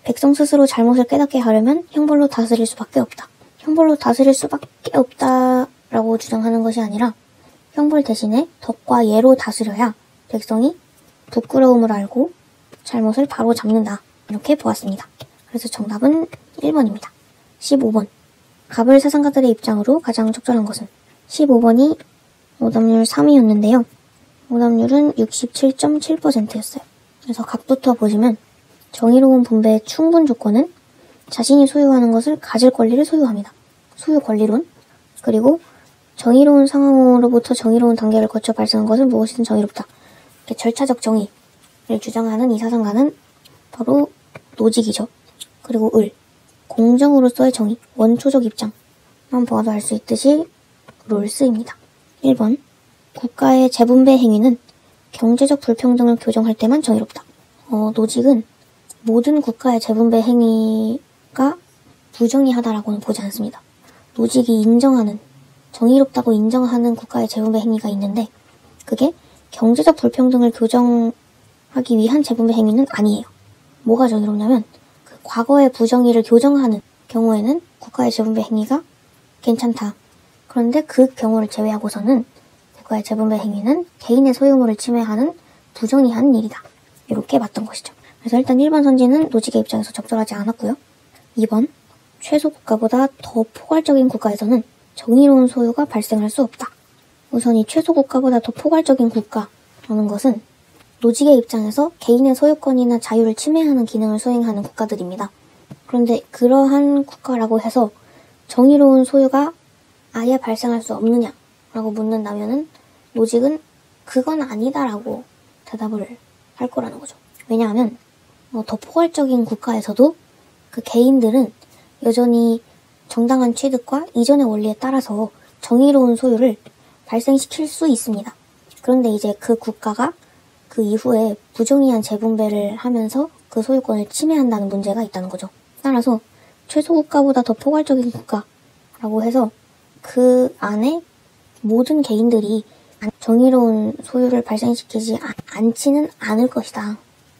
백성 스스로 잘못을 깨닫게 하려면 형벌로 다스릴 수밖에 없다. 형벌로 다스릴 수밖에 없다라고 주장하는 것이 아니라 형벌 대신에 덕과 예로 다스려야 백성이 부끄러움을 알고 잘못을 바로 잡는다. 이렇게 보았습니다. 그래서 정답은 1번입니다. 15번. 가불 사상가들의 입장으로 가장 적절한 것은? 15번이 오답률 3위였는데요. 오답률은 67.7%였어요. 그래서 각부터 보시면 정의로운 분배의 충분 조건은 자신이 소유하는 것을 가질 권리를 소유합니다. 소유 권리론. 그리고 정의로운 상황으로부터 정의로운 단계를 거쳐 발생한 것은 무엇이든 정의롭다. 이렇게 절차적 정의를 주장하는 이 사상가는 바로 노직이죠. 그리고 을. 공정으로서의 정의, 원초적 입장만 보아도 알 수 있듯이 롤스입니다. 1번. 국가의 재분배 행위는 경제적 불평등을 교정할 때만 정의롭다. 노직은 모든 국가의 재분배 행위가 부정의하다라고는 보지 않습니다. 노직이 인정하는, 정의롭다고 인정하는 국가의 재분배 행위가 있는데 그게 경제적 불평등을 교정하기 위한 재분배 행위는 아니에요. 뭐가 정의롭냐면 그 과거의 부정의를 교정하는 경우에는 국가의 재분배 행위가 괜찮다. 그런데 그 경우를 제외하고서는 국가의 재분배 행위는 개인의 소유물을 침해하는 부정의한 일이다. 이렇게 봤던 것이죠. 그래서 일단 1번 선지는 노직의 입장에서 적절하지 않았고요. 2번. 최소 국가보다 더 포괄적인 국가에서는 정의로운 소유가 발생할 수 없다. 우선 이 최소 국가보다 더 포괄적인 국가라는 것은 노직의 입장에서 개인의 소유권이나 자유를 침해하는 기능을 수행하는 국가들입니다. 그런데 그러한 국가라고 해서 정의로운 소유가 아예 발생할 수 없느냐라고 묻는다면은 노직은 그건 아니다라고 대답을 할 거라는 거죠. 왜냐하면 더 포괄적인 국가에서도 그 개인들은 여전히 정당한 취득과 이전의 원리에 따라서 정의로운 소유를 발생시킬 수 있습니다. 그런데 이제 그 국가가 그 이후에 부정의한 재분배를 하면서 그 소유권을 침해한다는 문제가 있다는 거죠. 따라서 최소국가보다 더 포괄적인 국가라고 해서 그 안에 모든 개인들이 정의로운 소유를 발생시키지 않지는 않을 것이다.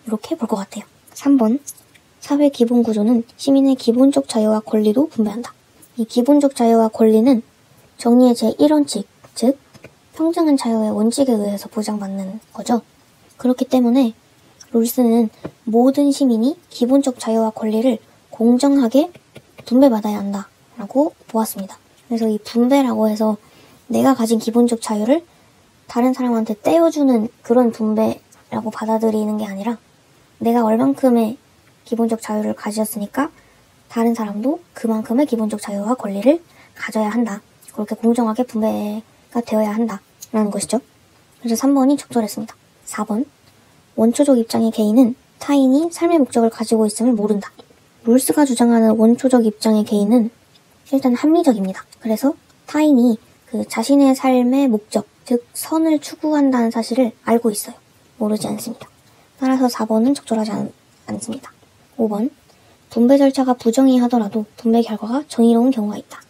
이렇게 볼 것 같아요. 3번. 사회 기본 구조는 시민의 기본적 자유와 권리도 분배한다. 이 기본적 자유와 권리는 정의의 제1원칙, 즉 평등한 자유의 원칙에 의해서 보장받는 거죠. 그렇기 때문에 롤스는 모든 시민이 기본적 자유와 권리를 공정하게 분배받아야 한다라고 보았습니다. 그래서 이 분배라고 해서 내가 가진 기본적 자유를 다른 사람한테 떼어주는 그런 분배라고 받아들이는 게 아니라 내가 얼만큼의 기본적 자유를 가졌으니까 다른 사람도 그만큼의 기본적 자유와 권리를 가져야 한다. 그렇게 공정하게 분배가 되어야 한다라는 것이죠. 그래서 3번이 적절했습니다. 4번. 원초적 입장의 개인은 타인이 삶의 목적을 가지고 있음을 모른다. 롤스가 주장하는 원초적 입장의 개인은 일단 합리적입니다. 그래서 타인이 그 자신의 삶의 목적, 즉 선을 추구한다는 사실을 알고 있어요. 모르지 않습니다. 따라서 4번은 적절하지 않습니다. 5번. 분배 절차가 부정의하더라도 분배 결과가 정의로운 경우가 있다.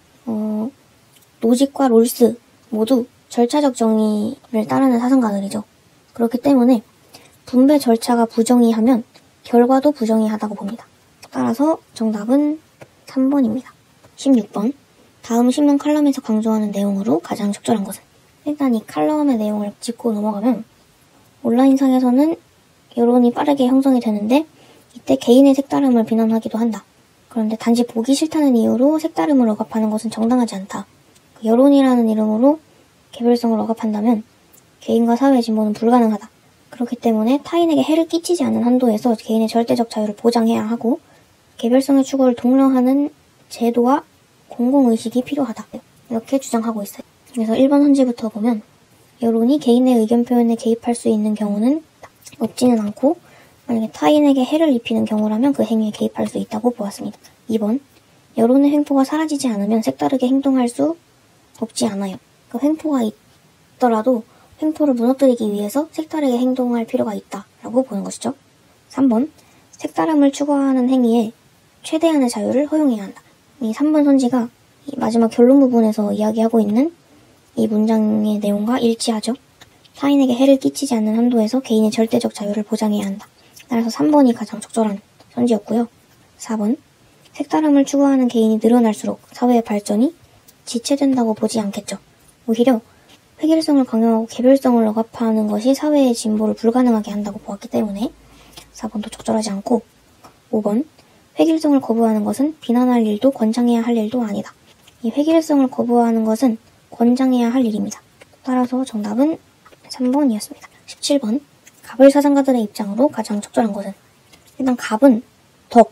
노직과 롤스 모두 절차적 정의를 따르는 사상가들이죠. 그렇기 때문에 분배 절차가 부정의하면 결과도 부정의하다고 봅니다. 따라서 정답은 3번입니다. 16번. 다음 신문 칼럼에서 강조하는 내용으로 가장 적절한 것은? 일단 이 칼럼의 내용을 짚고 넘어가면 온라인상에서는 여론이 빠르게 형성이 되는데 이때 개인의 색다름을 비난하기도 한다. 그런데 단지 보기 싫다는 이유로 색다름을 억압하는 것은 정당하지 않다. 여론이라는 이름으로 개별성을 억압한다면 개인과 사회의 진보는 불가능하다. 그렇기 때문에 타인에게 해를 끼치지 않는 한도에서 개인의 절대적 자유를 보장해야 하고 개별성의 추구를 독려하는 제도와 공공의식이 필요하다. 이렇게 주장하고 있어요. 그래서 1번 선지부터 보면 여론이 개인의 의견 표현에 개입할 수 있는 경우는 없지는 않고 만약에 타인에게 해를 입히는 경우라면 그 행위에 개입할 수 있다고 보았습니다. 2번. 여론의 횡포가 사라지지 않으면 색다르게 행동할 수 없지 않아요. 그 횡포가 있더라도 횡포를 무너뜨리기 위해서 색다르게 행동할 필요가 있다라고 보는 것이죠. 3번. 색다름을 추구하는 행위에 최대한의 자유를 허용해야 한다. 이 3번 선지가 이 마지막 결론 부분에서 이야기하고 있는 이 문장의 내용과 일치하죠. 타인에게 해를 끼치지 않는 한도에서 개인의 절대적 자유를 보장해야 한다. 따라서 3번이 가장 적절한 선지였고요. 4번. 색다름을 추구하는 개인이 늘어날수록 사회의 발전이 지체된다고 보지 않겠죠. 오히려 획일성을 강요하고 개별성을 억압하는 것이 사회의 진보를 불가능하게 한다고 보았기 때문에 4번도 적절하지 않고 5번. 획일성을 거부하는 것은 비난할 일도 권장해야 할 일도 아니다. 이 획일성을 거부하는 것은 권장해야 할 일입니다. 따라서 정답은 3번이었습니다. 17번. 갑을 사상가들의 입장으로 가장 적절한 것은? 일단 갑은 덕,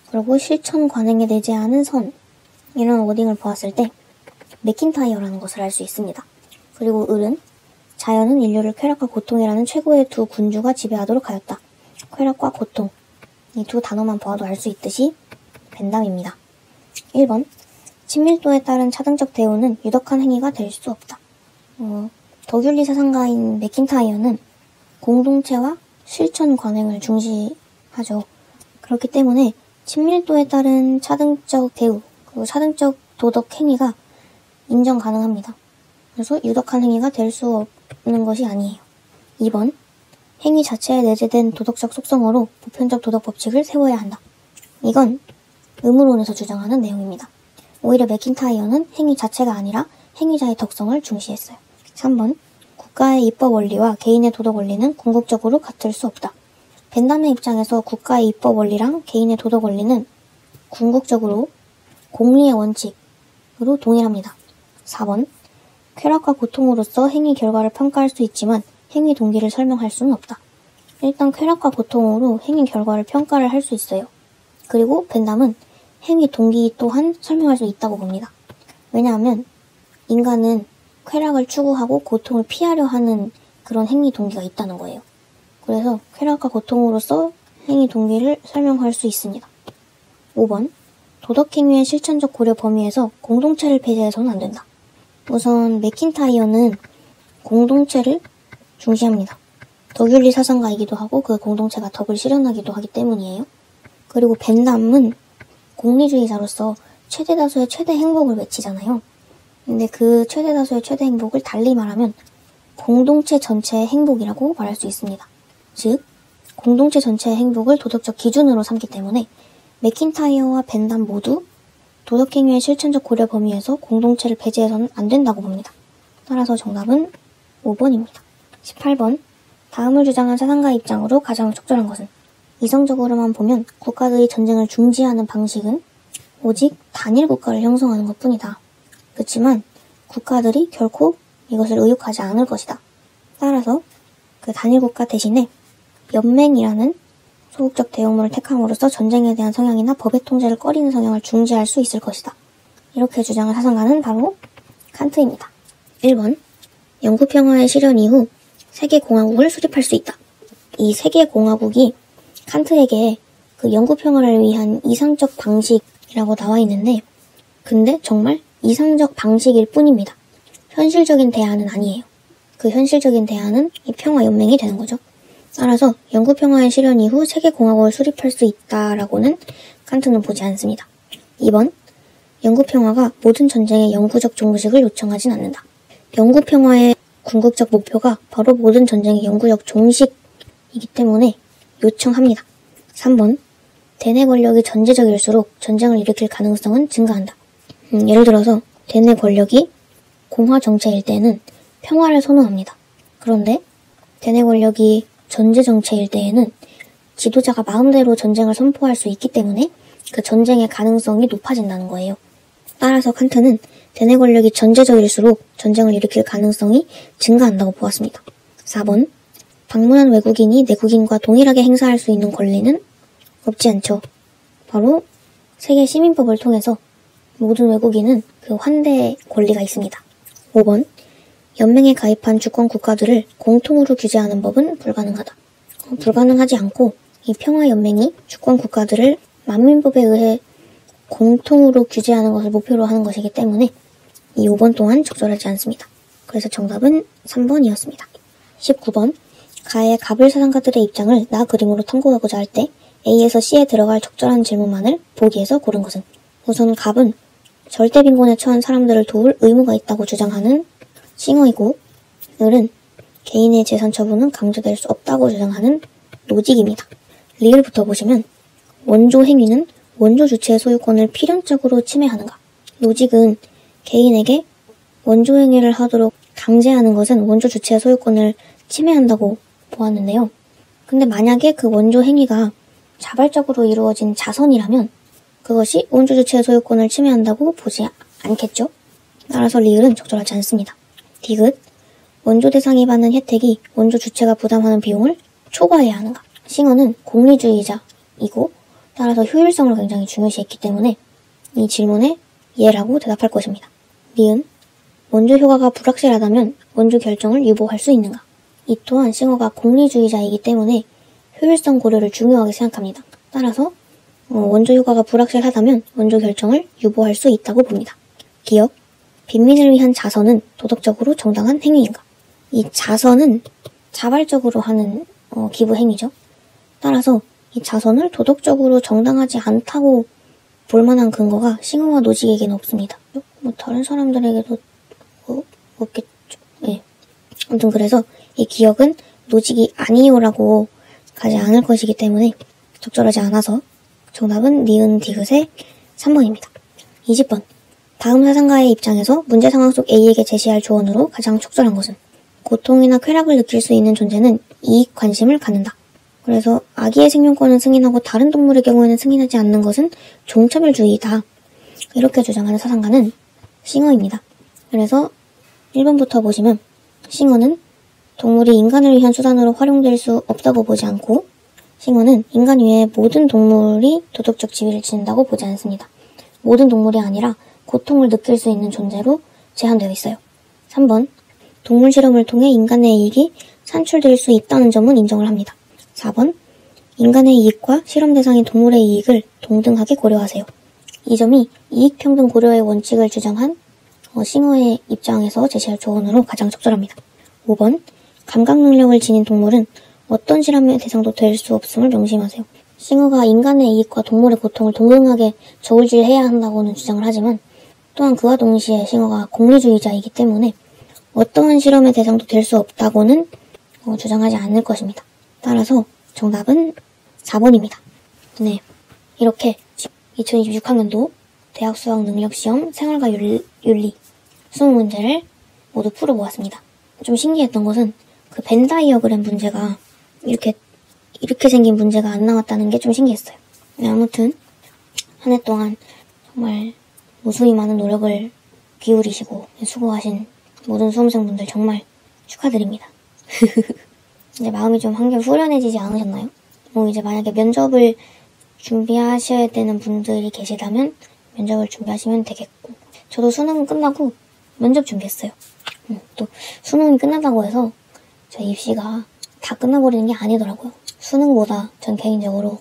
그리고 실천 관행에 내재하는 선, 이런 워딩을 보았을 때 맥킨타이어라는 것을 알 수 있습니다. 그리고 을은 자연은 인류를 쾌락과 고통이라는 최고의 두 군주가 지배하도록 하였다. 쾌락과 고통, 이 두 단어만 보아도 알 수 있듯이 벤담입니다. 1번. 친밀도에 따른 차등적 대우는 유덕한 행위가 될 수 없다. 덕윤리 사상가인 맥킨타이어는 공동체와 실천 관행을 중시하죠. 그렇기 때문에 친밀도에 따른 차등적 대우, 그리고 차등적 도덕 행위가 인정 가능합니다. 그래서 유덕한 행위가 될 수 없는 것이 아니에요. 2번. 행위 자체에 내재된 도덕적 속성으로 보편적 도덕 법칙을 세워야 한다. 이건 의무론에서 주장하는 내용입니다. 오히려 맥킨타이어는 행위 자체가 아니라 행위자의 덕성을 중시했어요. 3번. 국가의 입법 원리와 개인의 도덕 원리는 궁극적으로 같을 수 없다. 벤담의 입장에서 국가의 입법 원리랑 개인의 도덕 원리는 궁극적으로 공리의 원칙으로 동일합니다. 4번. 쾌락과 고통으로서 행위 결과를 평가할 수 있지만 행위 동기를 설명할 수는 없다. 일단 쾌락과 고통으로 행위 결과를 평가를 할 수 있어요. 그리고 벤담은 행위 동기 또한 설명할 수 있다고 봅니다. 왜냐하면 인간은 쾌락을 추구하고 고통을 피하려 하는 그런 행위 동기가 있다는 거예요. 그래서 쾌락과 고통으로서 행위 동기를 설명할 수 있습니다. 5번. 도덕행위의 실천적 고려 범위에서 공동체를 배제해서는 안 된다. 우선 맥킨타이어는 공동체를 중시합니다. 덕윤리 사상가이기도 하고 그 공동체가 덕을 실현하기도 하기 때문이에요. 그리고 벤담은 공리주의자로서 최대 다수의 최대 행복을 외치잖아요. 근데 그 최대 다수의 최대 행복을 달리 말하면 공동체 전체의 행복이라고 말할 수 있습니다. 즉, 공동체 전체의 행복을 도덕적 기준으로 삼기 때문에 맥킨타이어와 벤담 모두 도덕행위의 실천적 고려 범위에서 공동체를 배제해서는 안 된다고 봅니다. 따라서 정답은 5번입니다. 18번. 다음을 주장한 사상가의 입장으로 가장 적절한 것은? 이성적으로만 보면 국가들이 전쟁을 중지하는 방식은 오직 단일 국가를 형성하는 것뿐이다. 그렇지만 국가들이 결코 이것을 의욕하지 않을 것이다. 따라서 그 단일 국가 대신에 연맹이라는 소극적 대응문을 택함으로써 전쟁에 대한 성향이나 법의 통제를 꺼리는 성향을 중지할 수 있을 것이다. 이렇게 주장한 사상가는 바로 칸트입니다. 1번. 영구평화의 실현 이후 세계공화국을 수립할 수 있다. 이 세계공화국이 칸트에게 그 영구평화를 위한 이상적 방식이라고 나와 있는데, 근데 정말 이상적 방식일 뿐입니다. 현실적인 대안은 아니에요. 그 현실적인 대안은 이 평화연맹이 되는 거죠. 따라서 영구평화의 실현 이후 세계공화국을 수립할 수 있다라고는 칸트는 보지 않습니다. 2번. 영구평화가 모든 전쟁의 영구적 종식을 요청하진 않는다. 영구평화의 궁극적 목표가 바로 모든 전쟁의 영구적 종식이기 때문에 요청합니다. 3번. 대내 권력이 전제적일수록 전쟁을 일으킬 가능성은 증가한다. 예를 들어서 대내 권력이 공화 정체일 때는 평화를 선호합니다. 그런데 대내 권력이 전제 정체일 때에는 지도자가 마음대로 전쟁을 선포할 수 있기 때문에 그 전쟁의 가능성이 높아진다는 거예요. 따라서 칸트는 대내 권력이 전제적일수록 전쟁을 일으킬 가능성이 증가한다고 보았습니다. 4번. 방문한 외국인이 내국인과 동일하게 행사할 수 있는 권리는 없지 않죠. 바로 세계 시민법을 통해서 모든 외국인은 그 환대의 권리가 있습니다. 5번. 연맹에 가입한 주권 국가들을 공통으로 규제하는 법은 불가능하다. 불가능하지 않고 이 평화연맹이 주권 국가들을 만민법에 의해 공통으로 규제하는 것을 목표로 하는 것이기 때문에 이 5번 또한 적절하지 않습니다. 그래서 정답은 3번이었습니다. 19번. 가의 갑을 사상가들의 입장을 나 그림으로 탐구하고자 할 때 A에서 C에 들어갈 적절한 질문만을 보기에서 고른 것은? 우선 갑은 절대 빈곤에 처한 사람들을 도울 의무가 있다고 주장하는 싱어이고, 을은 개인의 재산 처분은 강제될 수 없다고 주장하는 노직입니다. 리을부터 보시면 원조 행위는 원조 주체의 소유권을 필연적으로 침해하는가? 노직은 개인에게 원조 행위를 하도록 강제하는 것은 원조 주체의 소유권을 침해한다고 보았는데요. 근데 만약에 그 원조 행위가 자발적으로 이루어진 자선이라면 그것이 원조 주체의 소유권을 침해한다고 보지 않겠죠? 따라서 리을은 적절하지 않습니다. 디귿. 원조 대상이 받는 혜택이 원조 주체가 부담하는 비용을 초과해야 하는가? 싱어는 공리주의자이고 따라서 효율성을 굉장히 중요시했기 때문에 이 질문에 예라고 대답할 것입니다. 니은. 원조 효과가 불확실하다면 원조 결정을 유보할 수 있는가? 이 또한 싱어가 공리주의자이기 때문에 효율성 고려를 중요하게 생각합니다. 따라서 원조 효과가 불확실하다면 원조 결정을 유보할 수 있다고 봅니다. 기역. 빈민을 위한 자선은 도덕적으로 정당한 행위인가? 이 자선은 자발적으로 하는 기부 행위죠. 따라서 이 자선을 도덕적으로 정당하지 않다고 볼 만한 근거가 싱어와 노직에게는 없습니다. 다른 사람들에게도 없겠죠. 네. 아무튼 그래서 이 기역은 노직이 아니요라고 가지 않을 것이기 때문에 적절하지 않아서 정답은 니은 디귿의 3번입니다. 20번. 다음 사상가의 입장에서 문제 상황 속 A에게 제시할 조언으로 가장 적절한 것은? 고통이나 쾌락을 느낄 수 있는 존재는 이익 관심을 갖는다. 그래서 아기의 생명권은 승인하고 다른 동물의 경우에는 승인하지 않는 것은 종차별주의이다. 이렇게 주장하는 사상가는 싱어입니다. 그래서 1번부터 보시면 싱어는 동물이 인간을 위한 수단으로 활용될 수 없다고 보지 않고, 싱어는 인간 외의 모든 동물이 도덕적 지위를 지닌다고 보지 않습니다. 모든 동물이 아니라 고통을 느낄 수 있는 존재로 제한되어 있어요. 3번. 동물 실험을 통해 인간의 이익이 산출될 수 있다는 점은 인정을 합니다. 4번. 인간의 이익과 실험 대상인 동물의 이익을 동등하게 고려하세요. 이 점이 이익평등 고려의 원칙을 주장한 싱어의 입장에서 제시할 조언으로 가장 적절합니다. 5번. 감각 능력을 지닌 동물은 어떤 실험의 대상도 될 수 없음을 명심하세요. 싱어가 인간의 이익과 동물의 고통을 동등하게 저울질해야 한다고는 주장을 하지만 또한 그와 동시에 싱어가 공리주의자이기 때문에 어떠한 실험의 대상도 될 수 없다고는 주장하지 않을 것입니다. 따라서 정답은 4번입니다. 네, 이렇게 2026학년도 대학 수학 능력 시험 생활과 윤리 수능 문제를 모두 풀어보았습니다. 좀 신기했던 것은 그 벤 다이어그램 문제가 이렇게 생긴 문제가 안 나왔다는 게 좀 신기했어요. 네, 아무튼 한 해 동안 정말 무수히 많은 노력을 기울이시고 수고하신 모든 수험생분들 정말 축하드립니다. 이제 마음이 좀 한결 후련해지지 않으셨나요? 이제 만약에 면접을 준비하셔야 되는 분들이 계시다면 면접을 준비하시면 되겠고, 저도 수능 끝나고 면접 준비했어요. 또 수능이 끝난다고 해서 저희 입시가 다 끝나버리는 게 아니더라고요. 수능보다 전 개인적으로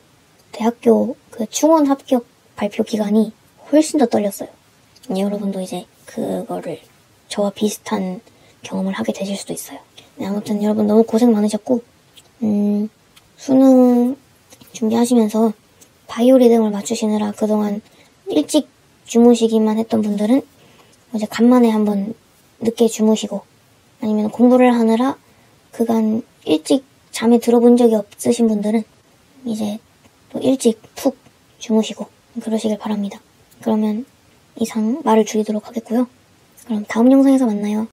대학교 그 충원 합격 발표 기간이 훨씬 더 떨렸어요. 여러분도 이제 그거를 저와 비슷한 경험을 하게 되실 수도 있어요. 네, 아무튼 여러분 너무 고생 많으셨고, 수능 준비하시면서 바이오 리듬을 맞추시느라 그동안 일찍 주무시기만 했던 분들은 이제 간만에 한번 늦게 주무시고, 아니면 공부를 하느라 그간 일찍 잠에 들어본 적이 없으신 분들은 이제 또 일찍 푹 주무시고 그러시길 바랍니다. 그러면 이상 말을 줄이도록 하겠고요. 그럼 다음 영상에서 만나요.